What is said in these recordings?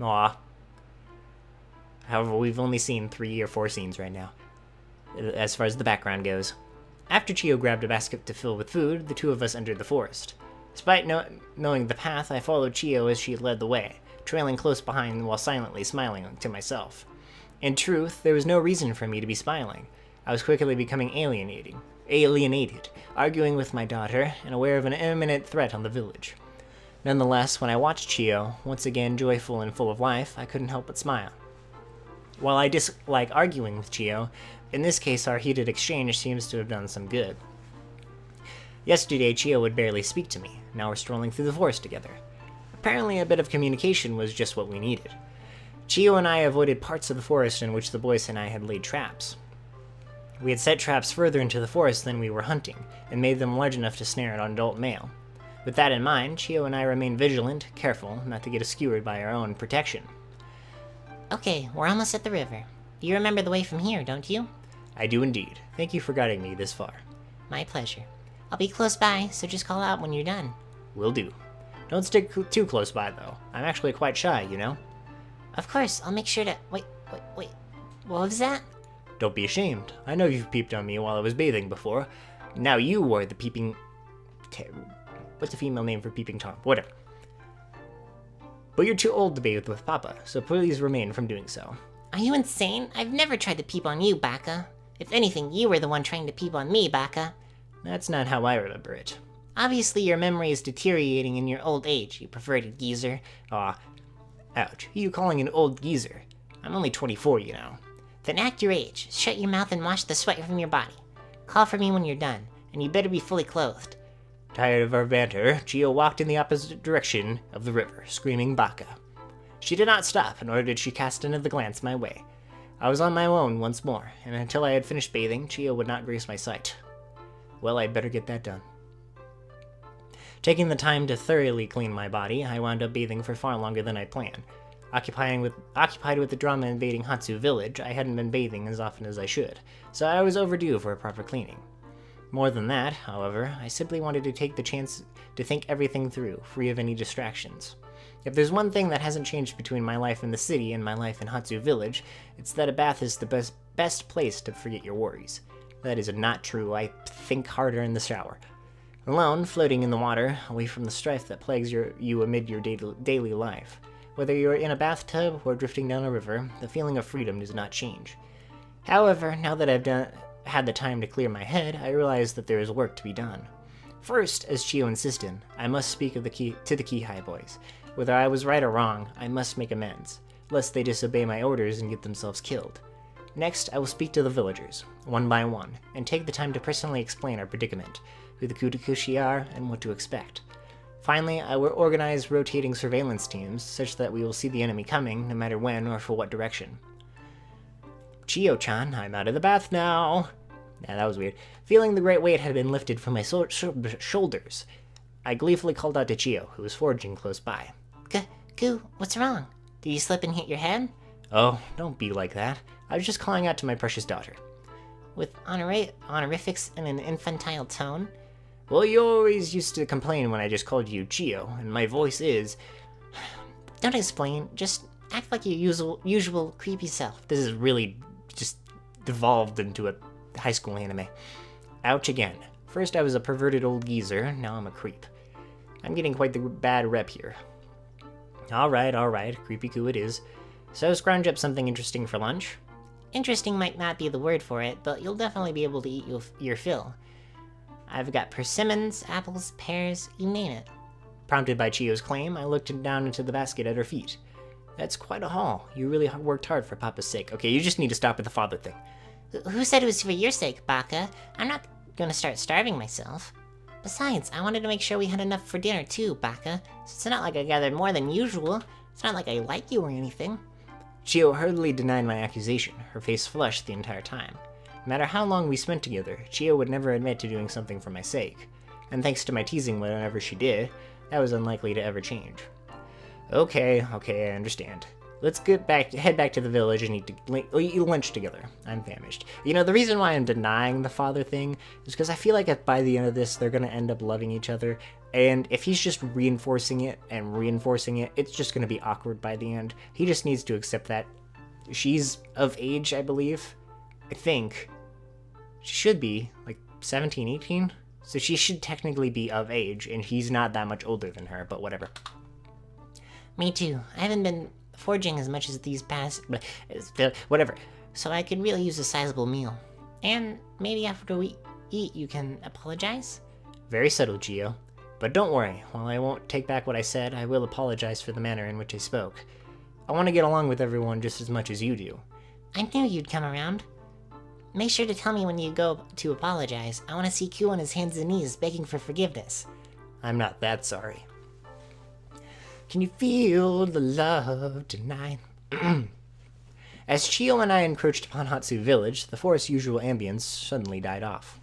Aw. However, we've only seen 3 or 4 scenes right now, as far as the background goes. After Chio grabbed a basket to fill with food, the two of us entered the forest. Despite knowing the path, I followed Chio as she led the way, trailing close behind while silently smiling to myself. In truth, there was no reason for me to be smiling. I was quickly becoming alienated, arguing with my daughter, and aware of an imminent threat on the village. Nonetheless, when I watched Chio, once again joyful and full of life, I couldn't help but smile. While I dislike arguing with Chio, in this case our heated exchange seems to have done some good. Yesterday, Chio would barely speak to me. Now we're strolling through the forest together. Apparently a bit of communication was just what we needed. Chio and I avoided parts of the forest in which the boys and I had laid traps. We had set traps further into the forest than we were hunting, and made them large enough to snare an adult male. With that in mind, Chio and I remained vigilant, careful not to get skewered by our own protection. Okay, we're almost at the river. You remember the way from here, don't you? I do indeed. Thank you for guiding me this far. My pleasure. I'll be close by, so just call out when you're done. Will do. Don't stick too close by, though. I'm actually quite shy, you know? Of course, I'll make sure to... Wait. What was that? Don't be ashamed. I know you've peeped on me while I was bathing before. Now you are the peeping... What's the female name for peeping Tom? Whatever. But you're too old to bathe with Papa, so please refrain from doing so. Are you insane? I've never tried to peep on you, Baka. If anything, you were the one trying to peep on me, Baka. That's not how I remember it. Obviously, your memory is deteriorating in your old age, you perverted geezer. Aw. Ouch. Who are you calling an old geezer? I'm only 24, you know. Then act your age. Shut your mouth and wash the sweat from your body. Call for me when you're done, and you better be fully clothed. Tired of our banter, Chio walked in the opposite direction of the river, screaming Baka. She did not stop, nor did she cast another glance my way. I was on my own once more, and until I had finished bathing, Chio would not grace my sight. Well, I'd better get that done. Taking the time to thoroughly clean my body, I wound up bathing for far longer than I planned. Occupied with the drama invading Hatsu village, I hadn't been bathing as often as I should, so I was overdue for a proper cleaning. More than that, however, I simply wanted to take the chance to think everything through, free of any distractions. If there's one thing that hasn't changed between my life in the city and my life in Hatsu village, it's that a bath is the best place to forget your worries. That is not true. I think harder in the shower. Alone, floating in the water, away from the strife that plagues you amid your daily life. Whether you're in a bathtub or drifting down a river, the feeling of freedom does not change. However, now that I've had the time to clear my head, I realize that there is work to be done. First, as Chio insisted, I must speak to the Kihai boys. Whether I was right or wrong, I must make amends, lest they disobey my orders and get themselves killed. Next, I will speak to the villagers, one by one, and take the time to personally explain our predicament, who the Kutakushi are, and what to expect. Finally, I will organize rotating surveillance teams, such that we will see the enemy coming, no matter when or for what direction. Chio-chan, I'm out of the bath now. Yeah, that was weird. Feeling the great weight had been lifted from my shoulders, I gleefully called out to Chio, who was foraging close by. Goo, what's wrong? Did you slip and hit your head? Oh, don't be like that. I was just calling out to my precious daughter. With honorifics in an infantile tone? Well, you always used to complain when I just called you Chio, and my voice is... Don't explain, just act like your usual creepy self. This is really just devolved into a high school anime. Ouch again. First I was a perverted old geezer, now I'm a creep. I'm getting quite the bad rep here. Alright, creepy goo it is. So scrounge up something interesting for lunch? Interesting might not be the word for it, but you'll definitely be able to eat your fill. I've got persimmons, apples, pears, you name it. Prompted by Chio's claim, I looked down into the basket at her feet. That's quite a haul. You really worked hard for Papa's sake. Okay, you just need to stop with the father thing. Who said it was for your sake, Baka? I'm not gonna start starving myself. Besides, I wanted to make sure we had enough for dinner too, Baka. So it's not like I gathered more than usual. It's not like I like you or anything. Chio hurriedly denied my accusation, her face flushed the entire time. No matter how long we spent together, Chio would never admit to doing something for my sake. And thanks to my teasing whenever she did, that was unlikely to ever change. Okay, I understand. Let's head back to the village and eat lunch together. I'm famished. You know, the reason why I'm denying the father thing is because I feel like by the end of this, they're going to end up loving each other. And if he's just reinforcing it, it's just going to be awkward by the end. He just needs to accept that. She's of age, I believe. I think. She should be, like, 17, 18? So she should technically be of age, and he's not that much older than her, but whatever. Me too. I haven't been forging as much as these past... Whatever. So I could really use a sizable meal. And maybe after we eat, you can apologize? Very subtle, Gio. But don't worry, while I won't take back what I said, I will apologize for the manner in which I spoke. I want to get along with everyone just as much as you do. I knew you'd come around. Make sure to tell me when you go to apologize. I want to see Q on his hands and knees begging for forgiveness. I'm not that sorry. Can you feel the love tonight? As Chio and I encroached upon Hatsu Village, the forest's usual ambience suddenly died off.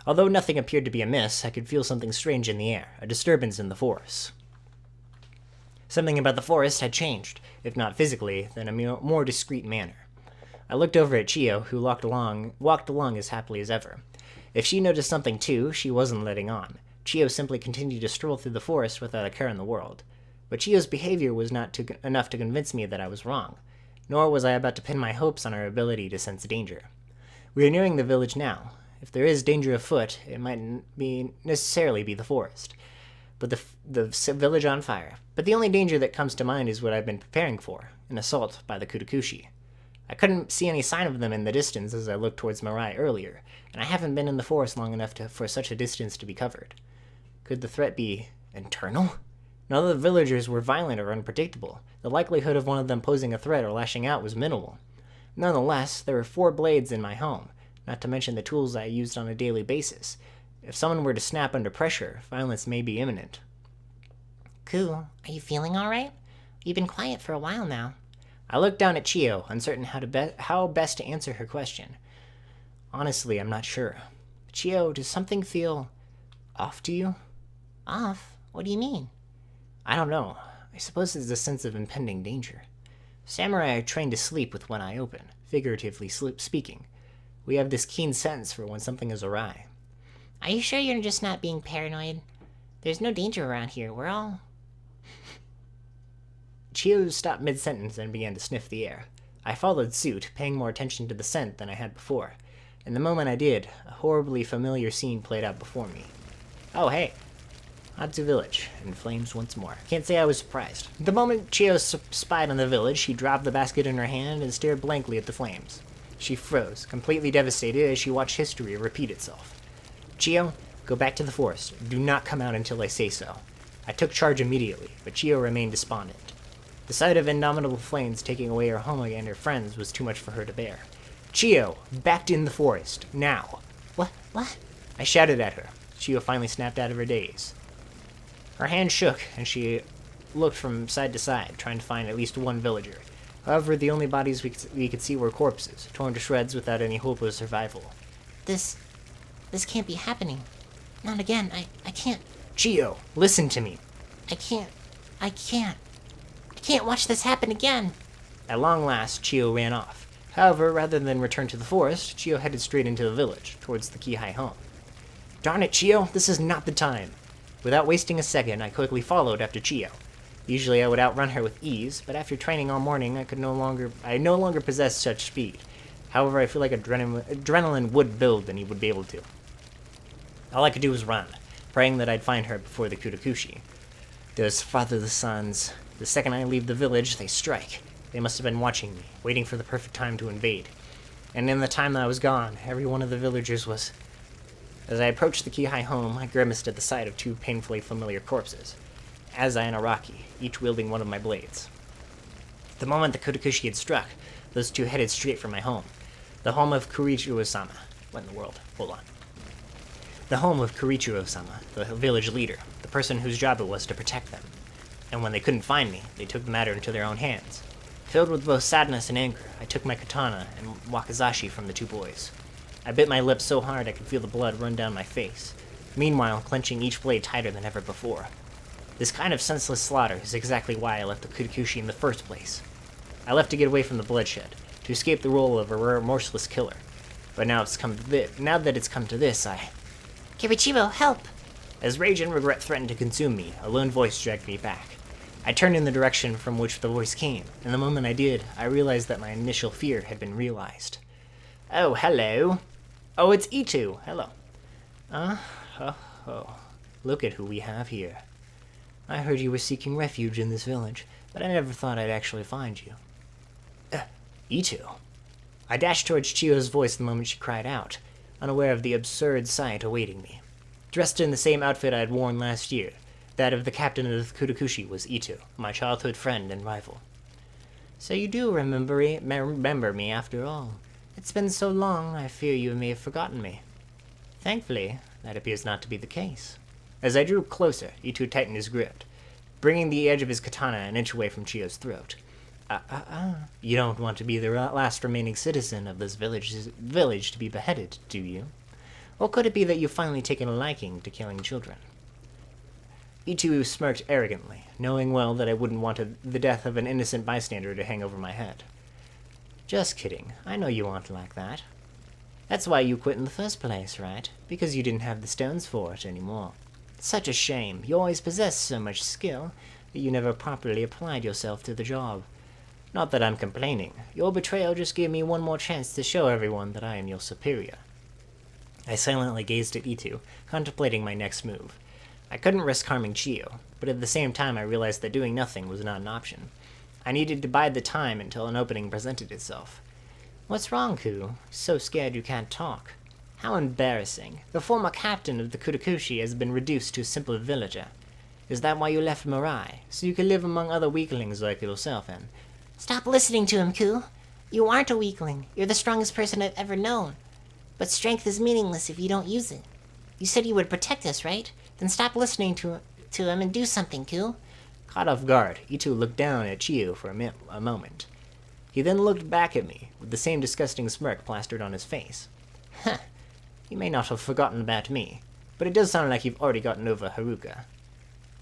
Although nothing appeared to be amiss, I could feel something strange in the air, a disturbance in the forest. Something about the forest had changed, if not physically, then in a more discreet manner. I looked over at Chio, who walked along as happily as ever. If she noticed something too, she wasn't letting on. Chio simply continued to stroll through the forest without a care in the world. But Chio's behavior was not enough to convince me that I was wrong, nor was I about to pin my hopes on her ability to sense danger. We are nearing the village now. If there is danger afoot, it might necessarily be the forest, but the village on fire. But the only danger that comes to mind is what I've been preparing for, an assault by the Kutakushi. I couldn't see any sign of them in the distance as I looked towards Mirai earlier, and I haven't been in the forest long enough for such a distance to be covered. Could the threat be internal? None of the villagers were violent or unpredictable. The likelihood of one of them posing a threat or lashing out was minimal. Nonetheless, there were 4 blades in my home, not to mention the tools I used on a daily basis. If someone were to snap under pressure, violence may be imminent. Cool. Are you feeling alright? You've been quiet for a while now. I looked down at Chio, uncertain how best to answer her question. Honestly, I'm not sure. Chio, does something feel off to you? Off? What do you mean? I don't know. I suppose it's a sense of impending danger. Samurai are trained to sleep with one eye open, figuratively speaking. We have this keen sense for when something is awry. Are you sure you're just not being paranoid? There's no danger around here. We're all... Chio stopped mid-sentence and began to sniff the air. I followed suit, paying more attention to the scent than I had before. And the moment I did, a horribly familiar scene played out before me. Oh, hey. Hatsu Village, in flames once more. Can't say I was surprised. The moment Chio spied on the village, she dropped the basket in her hand and stared blankly at the flames. She froze, completely devastated as she watched history repeat itself. Chio, go back to the forest. Do not come out until I say so. I took charge immediately, but Chio remained despondent. The sight of indomitable flames taking away her home and her friends was too much for her to bear. Chio, back in the forest, now. What? I shouted at her. Chio finally snapped out of her daze. Her hand shook, and she looked from side to side, trying to find at least one villager. However, the only bodies we could see were corpses, torn to shreds without any hope of survival. This can't be happening. Not again. I can't. Chio, listen to me. I can't watch this happen again. At long last, Chio ran off. However, rather than return to the forest, Chio headed straight into the village, towards the Kihei home. Darn it, Chio, this is not the time. Without wasting a second, I quickly followed after Chio. Usually I would outrun her with ease, but after training all morning, I no longer possess such speed. However, I feel like adrenaline would build and he would be able to. All I could do was run, praying that I'd find her before the Kutakushi. Those fatherless sons. The second I leave the village, they strike. They must have been watching me, waiting for the perfect time to invade. And in the time that I was gone, every one of the villagers was... As I approached the Kihei home, I grimaced at the sight of 2 painfully familiar corpses, Azai and Araki, each wielding one of my blades. The moment the Kutakushi had struck, those 2 headed straight for my home. The home of Kurichiro-sama. What in the world? Hold on. The home of Kurichiro-sama, the village leader, the person whose job it was to protect them. And when they couldn't find me, they took the matter into their own hands. Filled with both sadness and anger, I took my katana and wakizashi from the 2 boys. I bit my lips so hard I could feel the blood run down my face, meanwhile clenching each blade tighter than ever before. This kind of senseless slaughter is exactly why I left the Kutakushi in the first place. I left to get away from the bloodshed, to escape the role of a remorseless killer. But now that it's come to this, Kirichiro, help! As rage and regret threatened to consume me, a lone voice dragged me back. I turned in the direction from which the voice came, and the moment I did, I realized that my initial fear had been realized. Oh, hello. Oh, it's Itu. Hello. Look at who we have here. I heard you were seeking refuge in this village, but I never thought I'd actually find you. Itu. I dashed towards Chiyo's voice the moment she cried out, unaware of the absurd sight awaiting me. Dressed in the same outfit I had worn last year, that of the captain of the Kutakushi, was Itu, my childhood friend and rival. So you do remember me after all. It's been so long, I fear you may have forgotten me. Thankfully, that appears not to be the case. As I drew closer, Itu tightened his grip, bringing the edge of his katana an inch away from Chiyo's throat. You don't want to be the last remaining citizen of this village to be beheaded, do you? Or could it be that you've finally taken a liking to killing children? Itu smirked arrogantly, knowing well that I wouldn't want the death of an innocent bystander to hang over my head. Just kidding. I know you aren't like that. That's why you quit in the first place, right? Because you didn't have the stones for it anymore. Such a shame. You always possessed so much skill, that you never properly applied yourself to the job. Not that I'm complaining. Your betrayal just gave me one more chance to show everyone that I am your superior. I silently gazed at Itu, contemplating my next move. I couldn't risk harming Chiyo, but at the same time I realized that doing nothing was not an option. I needed to bide the time until an opening presented itself. What's wrong, Ku? So scared you can't talk. How embarrassing. The former captain of the Kutakushi has been reduced to a simple villager. Is that why you left Mirai? So you could live among other weaklings like yourself, and... Stop listening to him, Ku. You aren't a weakling. You're the strongest person I've ever known. But strength is meaningless if you don't use it. You said you would protect us, right? Then stop listening to him and do something, Ku. Caught off guard, Itu looked down at Chiyo for a moment. He then looked back at me, with the same disgusting smirk plastered on his face. Huh. You may not have forgotten about me, but it does sound like you've already gotten over Haruka.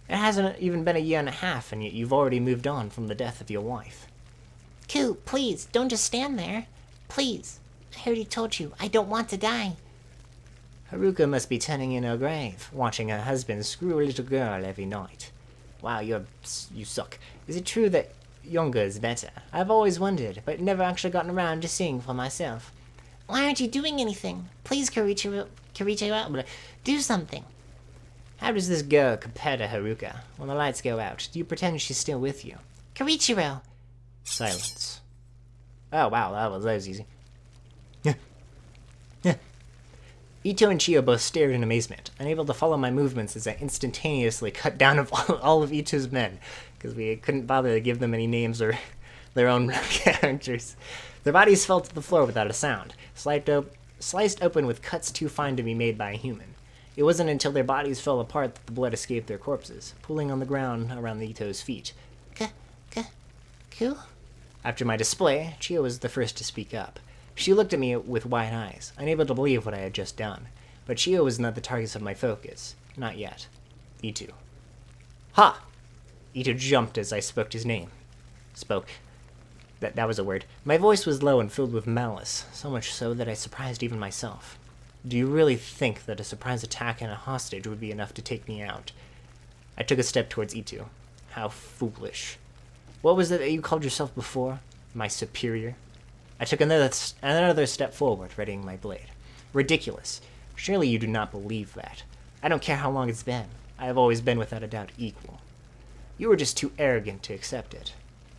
It hasn't even been a year and a half, and yet you've already moved on from the death of your wife. Ku, please, don't just stand there. Please. I already told you, I don't want to die. Haruka must be turning in her grave, watching her husband screw a little girl every night. Wow, you suck. Is it true that younger is better? I've always wondered, but never actually gotten around to seeing for myself. Why aren't you doing anything? Please, Kirichiro, do something. How does this girl compare to Haruka? When the lights go out, do you pretend she's still with you? Kirichiro! Silence. Oh wow, that was easy. Ito and Chiyo both stared in amazement, unable to follow my movements as I instantaneously cut down all of Ito's men, because we couldn't bother to give them any names or their own characters. Their bodies fell to the floor without a sound, sliced open with cuts too fine to be made by a human. It wasn't until their bodies fell apart that the blood escaped their corpses, pooling on the ground around the Ito's feet. Ku? After my display, Chiyo was the first to speak up. She looked at me with wide eyes, unable to believe what I had just done. But Chiyo was not the target of my focus. Not yet. Itu. Ha! Itu jumped as I spoke his name. That was a word. My voice was low and filled with malice, so much so that I surprised even myself. Do you really think that a surprise attack and a hostage would be enough to take me out? I took a step towards Itu. How foolish. What was it that you called yourself before? My superior? I took another step forward, readying my blade. Ridiculous. Surely you do not believe that. I don't care how long it's been. I have always been without a doubt equal. You were just too arrogant to accept it.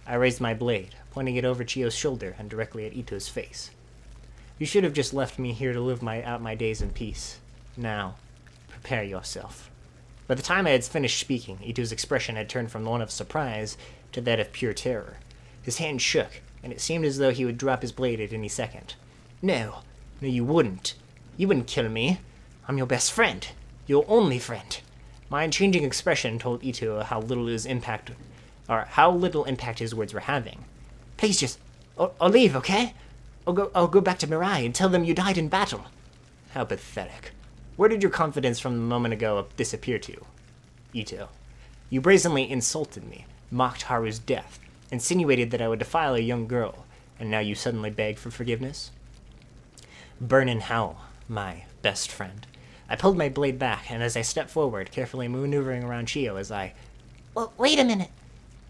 I raised my blade, pointing it over Chiyo's shoulder and directly at Ito's face. You should have just left me here to live out my days in peace. Now, prepare yourself. By the time I had finished speaking, Ito's expression had turned from one of surprise to that of pure terror. His hand shook, and it seemed as though he would drop his blade at any second. No, you wouldn't. You wouldn't kill me. I'm your best friend. Your only friend. My unchanging expression told Ito how little impact his words were having. Please just... I'll leave, okay? I'll go back to Mirai and tell them you died in battle. How pathetic. Where did your confidence from the moment ago disappear to? Ito. You brazenly insulted me, mocked Haru's death, insinuated that I would defile a young girl, and now you suddenly beg for forgiveness? Burn in hell, my best friend. I pulled my blade back, and as I stepped forward, carefully maneuvering around Chiyo as I... Well, wait a minute.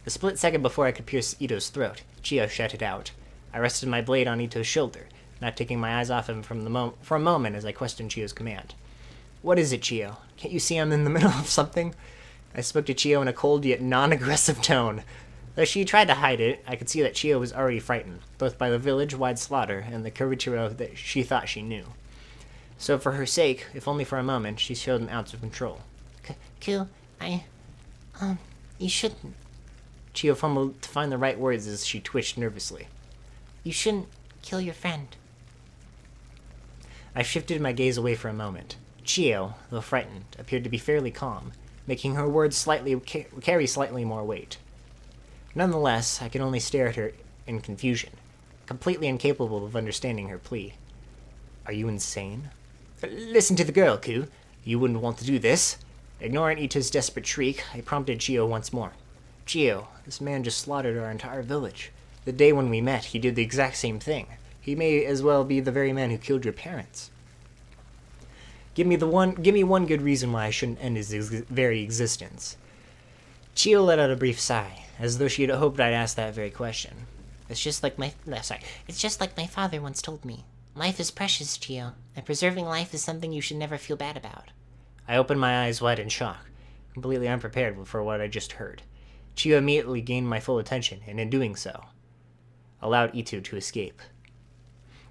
The split second before I could pierce Ito's throat, Chiyo shouted out. I rested my blade on Ito's shoulder, not taking my eyes off him for a moment as I questioned Chiyo's command. What is it, Chiyo? Can't you see I'm in the middle of something? I spoke to Chiyo in a cold yet non-aggressive tone. Though she tried to hide it, I could see that Chiyo was already frightened, both by the village-wide slaughter and the Kurachiro that she thought she knew. So for her sake, if only for a moment, she showed an ounce of control. Ku, you shouldn't. Chiyo fumbled to find the right words as she twitched nervously. You shouldn't kill your friend. I shifted my gaze away for a moment. Chiyo, though frightened, appeared to be fairly calm, making her words carry slightly more weight. Nonetheless, I could only stare at her in confusion, completely incapable of understanding her plea. Are you insane? Listen to the girl, Ku. You wouldn't want to do this. Ignoring Ito's desperate shriek, I prompted Chiyo once more. Chiyo, this man just slaughtered our entire village. The day when we met, he did the exact same thing. He may as well be the very man who killed your parents. Give me one good reason why I shouldn't end his very existence. Chiyo let out a brief sigh, as though she had hoped I'd ask that very question. It's just like my father once told me. Life is precious, Chiyo, and preserving life is something you should never feel bad about. I opened my eyes wide in shock, completely unprepared for what I just heard. Chiyo immediately gained my full attention, and in doing so, allowed Ito to escape.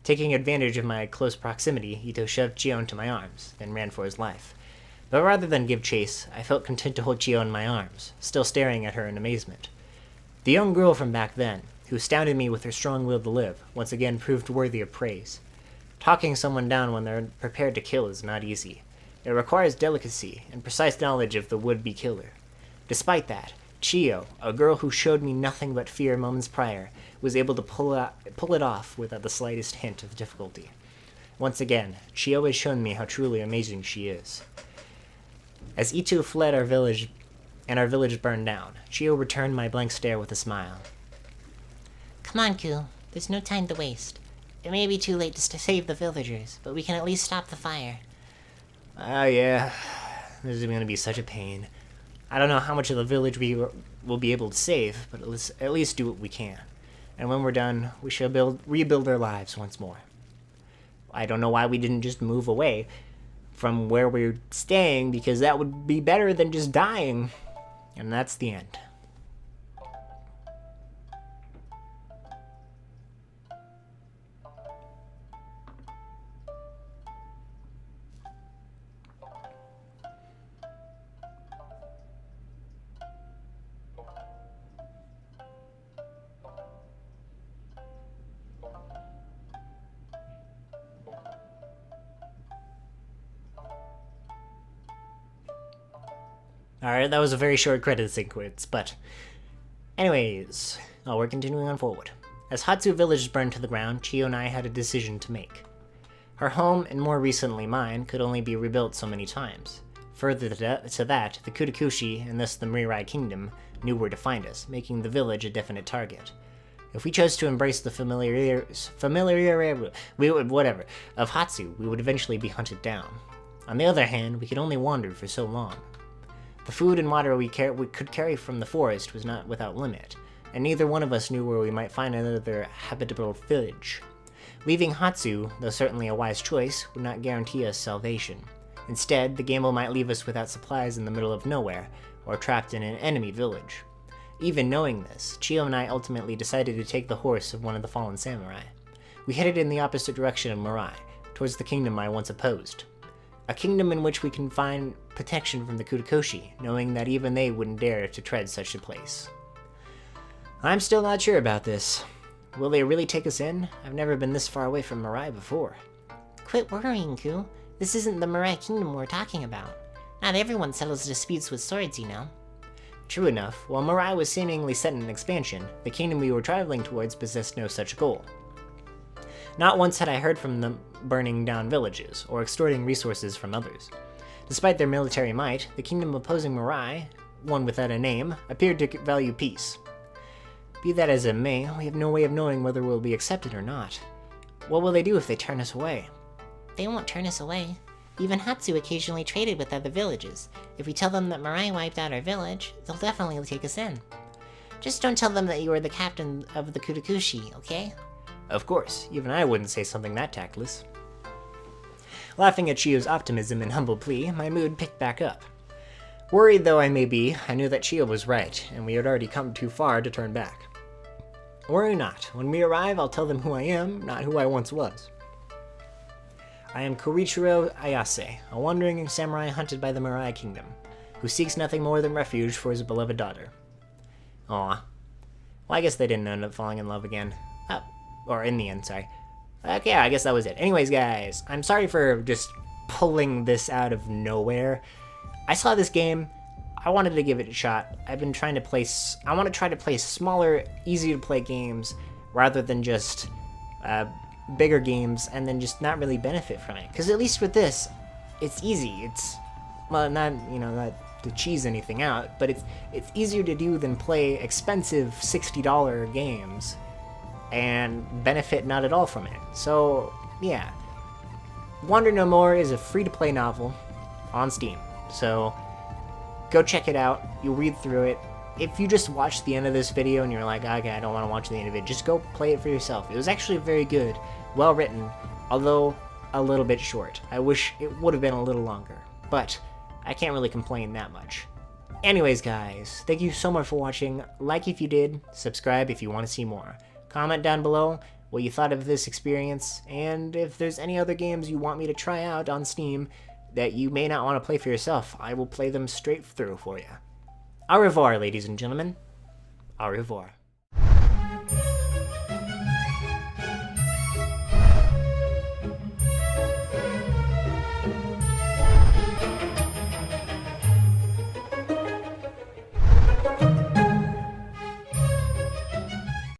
Taking advantage of my close proximity, Ito shoved Chiyo into my arms, then ran for his life. But rather than give chase, I felt content to hold Chiyo in my arms, still staring at her in amazement. The young girl from back then, who astounded me with her strong will to live, once again proved worthy of praise. Talking someone down when they're prepared to kill is not easy. It requires delicacy and precise knowledge of the would-be killer. Despite that, Chiyo, a girl who showed me nothing but fear moments prior, was able to pull it off without the slightest hint of difficulty. Once again, Chiyo has shown me how truly amazing she is. As Ito fled our village, and our village burned down, Chiyo returned my blank stare with a smile. Come on, Ku. There's no time to waste. It may be too late to save the villagers, but we can at least stop the fire. Oh yeah, this is going to be such a pain. I don't know how much of the village we will be able to save, but at least do what we can. And when we're done, we shall rebuild our lives once more. I don't know why we didn't just move away from where we're staying, because that would be better than just dying. And that's the end. Alright, that was a very short credit sequence, but... Anyways, we're continuing on forward. As Hatsu Village burned to the ground, Chiyo and I had a decision to make. Her home, and more recently mine, could only be rebuilt so many times. Further to that, the Kutakushi, and thus the Mirai Kingdom, knew where to find us, making the village a definite target. If we chose to embrace the of Hatsu, we would eventually be hunted down. On the other hand, we could only wander for so long. The food and water we could carry from the forest was not without limit, and neither one of us knew where we might find another habitable village. Leaving Hatsu, though certainly a wise choice, would not guarantee us salvation. Instead, the gamble might leave us without supplies in the middle of nowhere, or trapped in an enemy village. Even knowing this, Chiyo and I ultimately decided to take the horse of one of the fallen samurai. We headed in the opposite direction of Mirai, towards the kingdom I once opposed. A kingdom in which we can find protection from the Kutakoshi, knowing that even they wouldn't dare to tread such a place. I'm still not sure about this. Will they really take us in? I've never been this far away from Mirai before. Quit worrying, Ku. This isn't the Mirai Kingdom we're talking about. Not everyone settles disputes with swords, you know. True enough, while Mirai was seemingly set in expansion, the kingdom we were traveling towards possessed no such goal. Not once had I heard from them burning down villages, or extorting resources from others. Despite their military might, the kingdom opposing Mirai one without a name, appeared to value peace. Be that as it may, we have no way of knowing whether we'll be accepted or not. What will they do if they turn us away? They won't turn us away. Even Hatsu occasionally traded with other villages. If we tell them that Mirai wiped out our village, they'll definitely take us in. Just don't tell them that you are the captain of the Kutakushi, okay? Of course, even I wouldn't say something that tactless. Laughing at Chio's optimism and humble plea, my mood picked back up. Worried though I may be, I knew that Chio was right, and we had already come too far to turn back. Worry not, when we arrive I'll tell them who I am, not who I once was. I am Koichiro Ayase, a wandering samurai hunted by the Mirai Kingdom, who seeks nothing more than refuge for his beloved daughter. Aw. Well, I guess they didn't end up falling in love again. Oh, or in the end, sorry. Okay, yeah, I guess that was it. Anyways, guys, I'm sorry for just pulling this out of nowhere. I saw this game. I wanted to give it a shot. I've been trying to play... I want to try to play smaller, easy-to-play games rather than just bigger games and then just not really benefit from it. Because at least with this, it's easy. It's... Well, not, not to cheese anything out, but it's easier to do than play expensive $60 games and benefit not at all from it. So, yeah. Wonder No More is a free-to-play novel on Steam. So, go check it out. You'll read through it. If you just watch the end of this video and you're like, okay, I don't want to watch the end of it, just go play it for yourself. It was actually very good, well written, although a little bit short. I wish it would have been a little longer, but I can't really complain that much. Anyways, guys, thank you so much for watching. Like if you did, subscribe if you want to see more. Comment down below what you thought of this experience, and if there's any other games you want me to try out on Steam that you may not want to play for yourself, I will play them straight through for you. Au revoir, ladies and gentlemen. Au revoir.